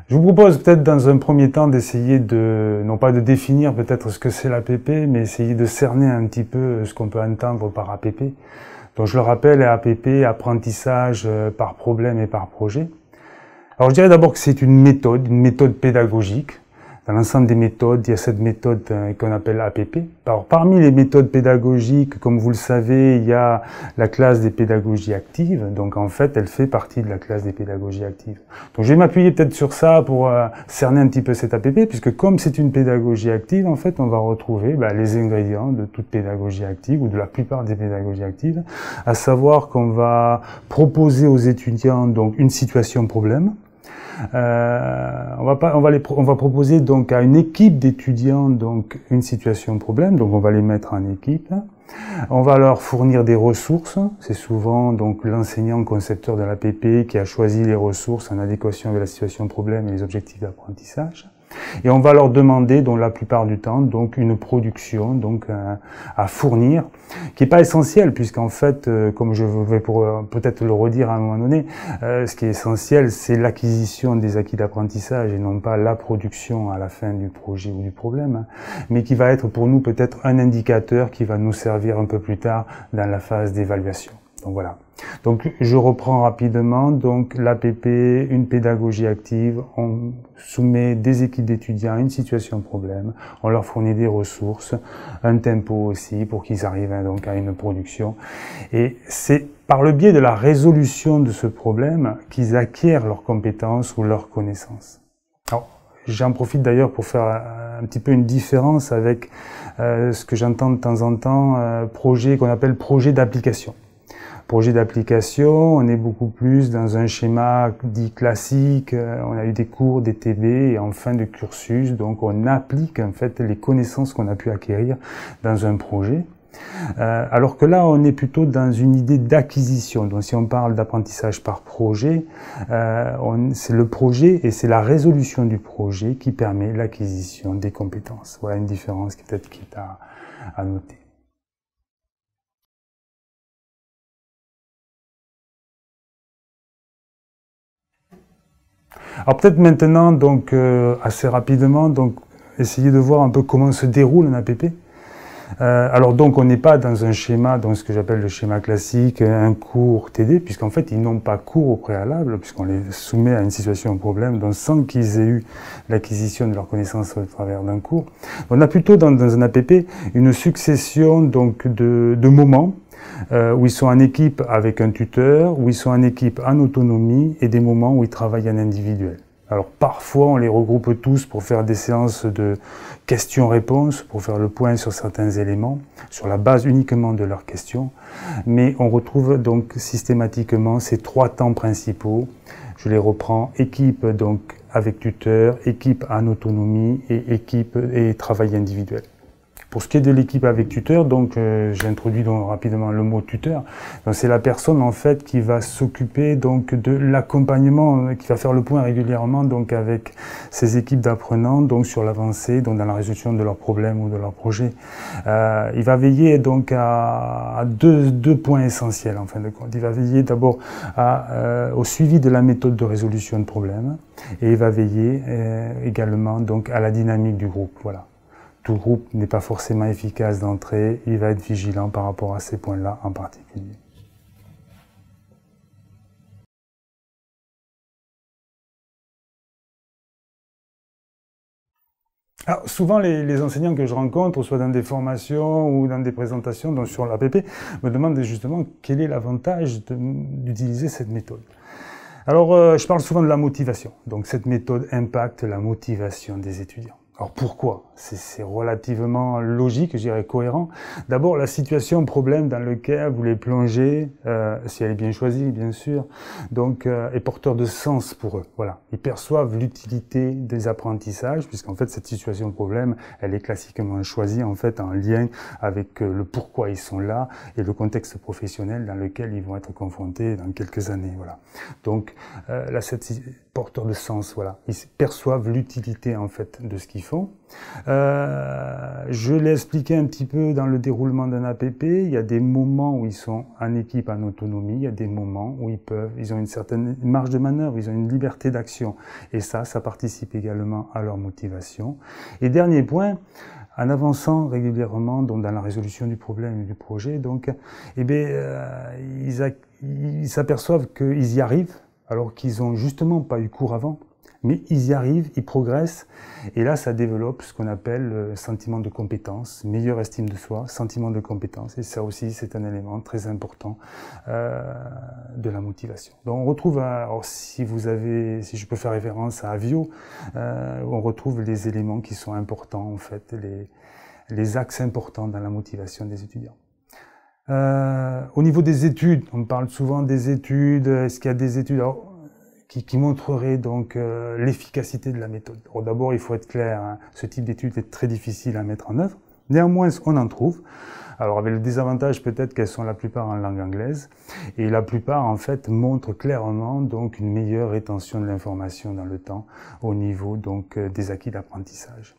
Je vous propose peut-être dans un premier temps d'essayer de, non pas de définir peut-être ce que c'est l'APP, mais essayer de cerner un petit peu ce qu'on peut entendre par APP. Donc je le rappelle, APP, apprentissage par problème et par projet. Alors je dirais d'abord que c'est une méthode pédagogique. Dans l'ensemble des méthodes, il y a cette méthode qu'on appelle APP. Alors parmi les méthodes pédagogiques, comme vous le savez, il y a la classe des pédagogies actives. Donc en fait, elle fait partie de la classe des pédagogies actives. Donc je vais m'appuyer peut-être sur ça pour cerner un petit peu cette APP, puisque comme c'est une pédagogie active, en fait, on va retrouver les ingrédients de toute pédagogie active, ou de la plupart des pédagogies actives, à savoir qu'on va proposer aux étudiants donc une situation problème. On va proposer donc à une équipe d'étudiants donc une situation problème, donc on va les mettre en équipe. On va leur fournir des ressources. C'est souvent donc l'enseignant concepteur de l'APP qui a choisi les ressources en adéquation avec la situation problème et les objectifs d'apprentissage. Et on va leur demander, donc la plupart du temps, donc une production donc à fournir, qui n'est pas essentielle, puisqu'en fait, comme je vais peut-être le redire à un moment donné, ce qui est essentiel, c'est l'acquisition des acquis d'apprentissage et non pas la production à la fin du projet ou du problème, mais qui va être pour nous peut-être un indicateur qui va nous servir un peu plus tard dans la phase d'évaluation. Donc voilà. Donc je reprends rapidement. Donc l'APP, une pédagogie active, on soumet des équipes d'étudiants à une situation problème, on leur fournit des ressources, un tempo aussi pour qu'ils arrivent donc à une production. Et c'est par le biais de la résolution de ce problème qu'ils acquièrent leurs compétences ou leurs connaissances. Alors, j'en profite d'ailleurs pour faire un petit peu une différence avec ce que j'entends de temps en temps, projet qu'on appelle projet d'application. Projet d'application, on est beaucoup plus dans un schéma dit classique, on a eu des cours, des TB et en fin de cursus, donc on applique en fait les connaissances qu'on a pu acquérir dans un projet. Alors que là, on est plutôt dans une idée d'acquisition. Donc si on parle d'apprentissage par projet, c'est le projet et c'est la résolution du projet qui permet l'acquisition des compétences. Voilà une différence qui peut-être à noter. Alors peut-être maintenant, donc assez rapidement, donc essayer de voir un peu comment se déroule un APP. Alors donc on n'est pas dans un schéma, dans ce que j'appelle le schéma classique, un cours TD, puisqu'en fait ils n'ont pas cours au préalable, puisqu'on les soumet à une situation, un problème, donc sans qu'ils aient eu l'acquisition de leurs connaissances au travers d'un cours. On a plutôt dans un APP une succession donc de moments où ils sont en équipe avec un tuteur, où ils sont en équipe en autonomie, et des moments où ils travaillent en individuel. Alors parfois on les regroupe tous pour faire des séances de questions-réponses, pour faire le point sur certains éléments, sur la base uniquement de leurs questions, mais on retrouve donc systématiquement ces trois temps principaux. Je les reprends: équipe donc avec tuteur, équipe en autonomie et équipe et travail individuel. Pour ce qui est de l'équipe avec tuteur, donc j'introduis donc rapidement le mot tuteur. Donc c'est la personne en fait qui va s'occuper donc de l'accompagnement, qui va faire le point régulièrement donc avec ses équipes d'apprenants donc sur l'avancée, donc dans la résolution de leurs problèmes ou de leurs projets. Il va veiller donc à deux points essentiels en fin de compte. Il va veiller d'abord au suivi de la méthode de résolution de problèmes et il va veiller également donc à la dynamique du groupe. Voilà. Tout groupe n'est pas forcément efficace d'entrée, il va être vigilant par rapport à ces points-là en particulier. Alors, souvent, les enseignants que je rencontre, soit dans des formations ou dans des présentations donc sur l'APP, me demandent justement quel est l'avantage d'utiliser cette méthode. Alors, je parle souvent de la motivation. Donc, cette méthode impacte la motivation des étudiants. Alors pourquoi? C'est relativement logique, je dirais cohérent. D'abord, la situation, problème dans lequel vous les plongez, si elle est bien choisie, bien sûr, donc est porteur de sens pour eux. Voilà, ils perçoivent l'utilité des apprentissages, puisqu'en fait cette situation, problème, elle est classiquement choisie en fait en lien avec le pourquoi ils sont là et le contexte professionnel dans lequel ils vont être confrontés dans quelques années. Voilà. Donc là, porteur de sens, voilà, ils perçoivent l'utilité en fait de ce qu'ils font. Je l'ai expliqué un petit peu dans le déroulement d'un APP. Il y a des moments où ils sont en équipe, en autonomie. Il y a des moments où ils ont une certaine marge de manœuvre, ils ont une liberté d'action. Et ça participe également à leur motivation. Et dernier point, en avançant régulièrement donc dans la résolution du problème et du projet, donc, ils s'aperçoivent qu'ils y arrivent, alors qu'ils n'ont justement pas eu cours avant. Mais ils y arrivent, ils progressent, et là ça développe ce qu'on appelle le sentiment de compétence, meilleure estime de soi, sentiment de compétence, et ça aussi c'est un élément très important de la motivation. Donc on retrouve, alors si je peux faire référence à Avio, on retrouve les éléments qui sont importants en fait, les axes importants dans la motivation des étudiants. Au niveau des études, on parle souvent des études, est-ce qu'il y a des études qui montrerait donc l'efficacité de la méthode. D'abord, il faut être clair, hein, ce type d'étude est très difficile à mettre en œuvre. Néanmoins, on en trouve. Alors, avec le désavantage peut-être qu'elles sont la plupart en langue anglaise, et la plupart en fait montrent clairement donc une meilleure rétention de l'information dans le temps au niveau donc des acquis d'apprentissage.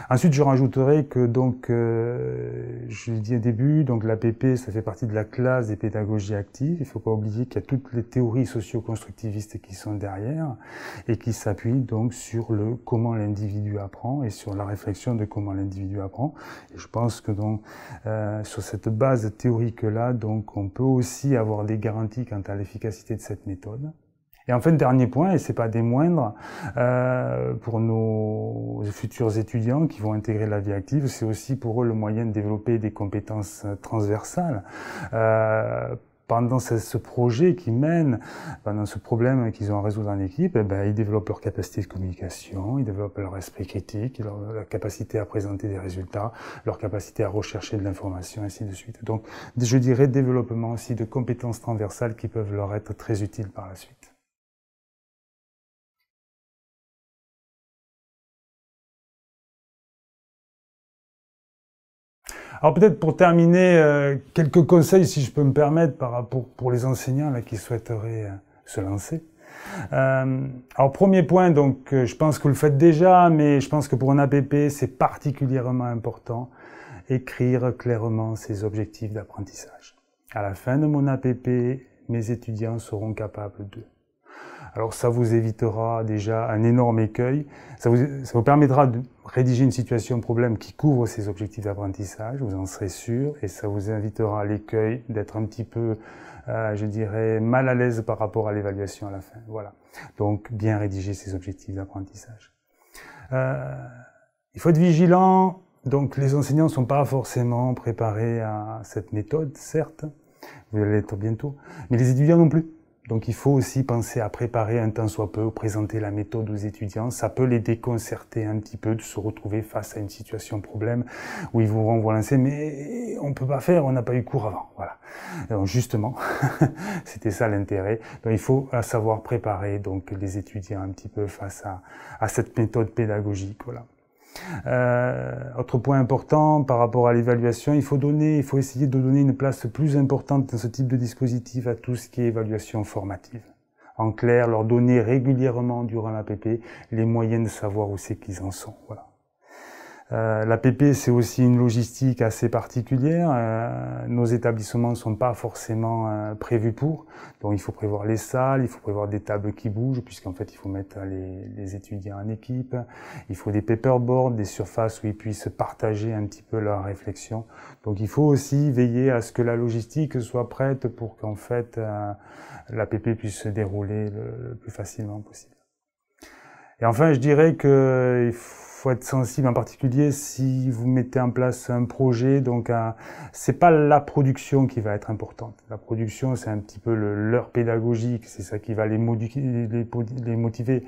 Ensuite, je rajouterai que donc, je l'ai dit au début, donc l'APP, ça fait partie de la classe des pédagogies actives. Il ne faut pas oublier qu'il y a toutes les théories socio-constructivistes qui sont derrière et qui s'appuient donc sur le comment l'individu apprend et sur la réflexion de comment l'individu apprend. Et je pense que donc sur cette base théorique-là, donc on peut aussi avoir des garanties quant à l'efficacité de cette méthode. Et enfin, dernier point, et c'est pas des moindres, pour nos futurs étudiants qui vont intégrer la vie active, c'est aussi pour eux le moyen de développer des compétences transversales. Pendant ce projet qu'ils mènent, pendant ce problème qu'ils ont à résoudre en équipe, ils développent leur capacité de communication, ils développent leur esprit critique, leur capacité à présenter des résultats, leur capacité à rechercher de l'information, ainsi de suite. Donc, je dirais développement aussi de compétences transversales qui peuvent leur être très utiles par la suite. Alors peut-être pour terminer, quelques conseils, si je peux me permettre, pour les enseignants là, qui souhaiteraient se lancer. Alors premier point, donc je pense que vous le faites déjà, mais je pense que pour un APP, c'est particulièrement important, écrire clairement ses objectifs d'apprentissage. À la fin de mon APP, mes étudiants seront capables de. Alors ça vous évitera déjà un énorme écueil, ça vous permettra de rédiger une situation problème qui couvre ces objectifs d'apprentissage, vous en serez sûr, et ça vous invitera à l'écueil d'être un petit peu, je dirais, mal à l'aise par rapport à l'évaluation à la fin. Voilà. Donc bien rédiger ces objectifs d'apprentissage. Il faut être vigilant, donc les enseignants ne sont pas forcément préparés à cette méthode, certes, vous allez l'être bientôt, mais les étudiants non plus. Donc il faut aussi penser à préparer un tant soit peu, ou présenter la méthode aux étudiants. Ça peut les déconcerter un petit peu de se retrouver face à une situation problème où ils vont vous lancer, mais on peut pas faire, on n'a pas eu cours avant. Voilà. Donc justement, c'était ça l'intérêt. Donc il faut savoir préparer donc les étudiants un petit peu face à cette méthode pédagogique. Voilà. Autre point important par rapport à l'évaluation, il faut essayer de donner une place plus importante dans ce type de dispositif à tout ce qui est évaluation formative. En clair, leur donner régulièrement durant l'APP les moyens de savoir où c'est qu'ils en sont. Voilà. L'APP, c'est aussi une logistique assez particulière. Nos établissements ne sont pas forcément prévus pour. Donc il faut prévoir les salles, il faut prévoir des tables qui bougent, puisqu'en fait il faut mettre les étudiants en équipe. Il faut des paperboards, des surfaces où ils puissent partager un petit peu leurs réflexions. Donc il faut aussi veiller à ce que la logistique soit prête pour qu'en fait l'APP puisse se dérouler le plus facilement possible. Et enfin, je dirais qu'il faut être sensible, en particulier si vous mettez en place un projet. Donc, c'est pas la production qui va être importante. La production, c'est un petit peu l'heure pédagogique, c'est ça qui va les motiver.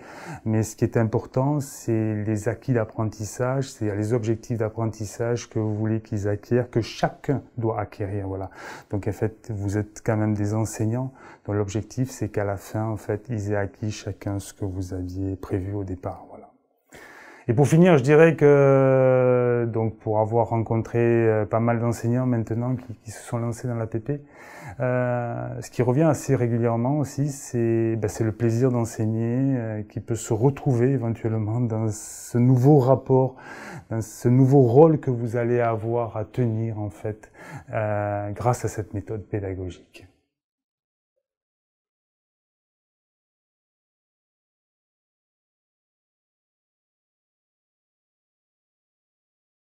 Mais ce qui est important, c'est les acquis d'apprentissage, c'est les objectifs d'apprentissage que vous voulez qu'ils acquièrent, que chacun doit acquérir. Voilà. Donc, en fait, vous êtes quand même des enseignants. Donc, l'objectif, c'est qu'à la fin, en fait, ils aient acquis chacun ce que vous aviez prévu au départ. Voilà. Et pour finir, je dirais que donc pour avoir rencontré pas mal d'enseignants maintenant qui se sont lancés dans l'APP. Ce qui revient assez régulièrement aussi, c'est le plaisir d'enseigner qui peut se retrouver éventuellement dans ce nouveau rapport, dans ce nouveau rôle que vous allez avoir à tenir en fait grâce à cette méthode pédagogique.